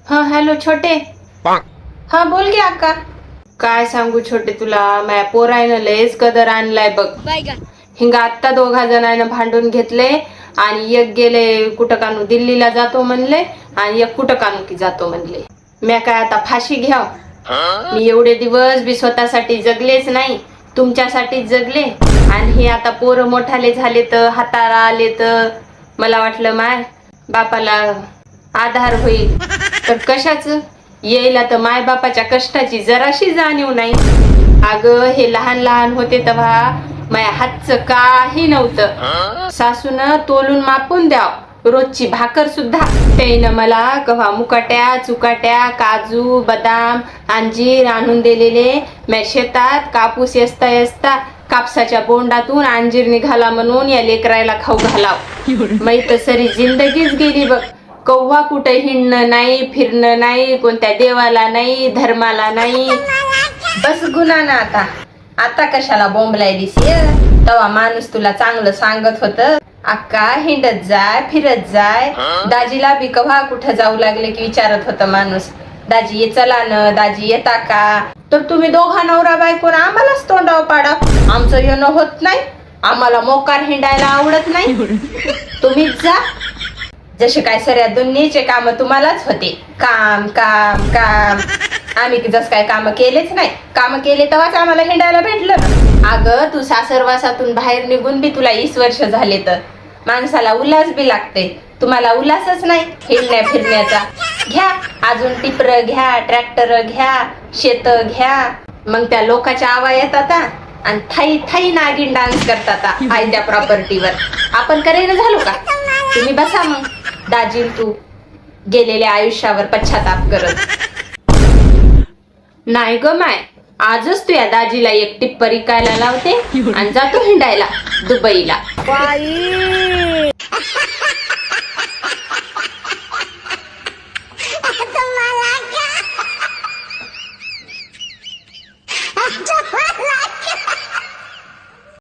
हा हॅलो छोटे. हा बोल की अक्का. काय सांगू छोटे तुला, माझ्या पोरायनं लयच कदर आणलाय बघ. हिंगा आत्ता दोघा जणांना भांडून घेतले आणि एक गेले कुठं कानू दिल्लीला जातो म्हणले आणि एक कुठं कानू की जातो म्हणले. म्या काय आता फाशी घ्याव. मी एवढे दिवस बी स्वतःसाठी जगलेच नाही, तुमच्यासाठीच जगले. आणि हे आता पोरं मोठाले झाले तर हाताला आले तर मला वाटलं माय बापाला आधार होईल, तर कशाच येईला तर माय बापाच्या कष्टाची जराशी जाणीव नाही. अगं हे लहान लहान होते तेव्हा माझ्या हातचं काही नव्हतं. सासून तोलून मापून द्याव रोजची भाकर सुद्धा. त्याईनं मला कव्हा मुकाट्या चुकाट्या काजू बदाम अंजीर आणून दिलेले. मी शेतात कापूस येसता येसता कापसाच्या बोंडातून अंजीर निघाला म्हणून या लेकरायला खाऊ घालाव. माहित सरी जिंदगीच गेली बघ. कव्हा कुठे हिंडणं नाही, फिरणं नाही, कोणत्या देवाला नाही, धर्माला नाही. बस गुन्हा ना आता. आता कशाला बोंबलायलीस ये? तवा माणूस तुला चांगलं सांगत होत, अक्का हिंडत जाय फिरत जाय. दाजीला बी कव्हा कुठं जाऊ लागले की विचारत होत माणूस, दाजी ये चला न, दाजी येता का? तर तुम्ही दोघा नवरा बायको आम्हालाच तोंडाव पाडा. आमचं येणं होत नाही, आम्हाला मोकार हिंडायला आवडत नाही. तुम्हीच जा. जसे काय सऱ्या दुनियेचे काम तुम्हालाच होते. काम काम काम. आम्ही जस काय काम केलेच नाही. काम केले तेव्हाच आम्हाला हिंडायला भेटलं. अगं तू सासरवासातून बाहेर निघून बी तुला 20 वर्ष झाले, तर माणसाला उल्हास बी लागते. तुम्हाला उल्हासच नाही हिंडण्या फिरण्याचा. घ्या अजून टिपर घ्या, ट्रॅक्टर घ्या, शेत घ्या. मग त्या लोकांच्या आवा येतात आणि थाई थाई नागिन डान्स करतात आयत्या प्रॉपर्टीवर. आपण करायला झालो का? तुम्ही बसा मग दाजी तू गेलेल्या आयुष्यावर पश्चाताप करत. नाही ग माय, आजच तू या दाजीला एक टिप्पर इकायला लावते आणि जातो हिंडायला दुबईला.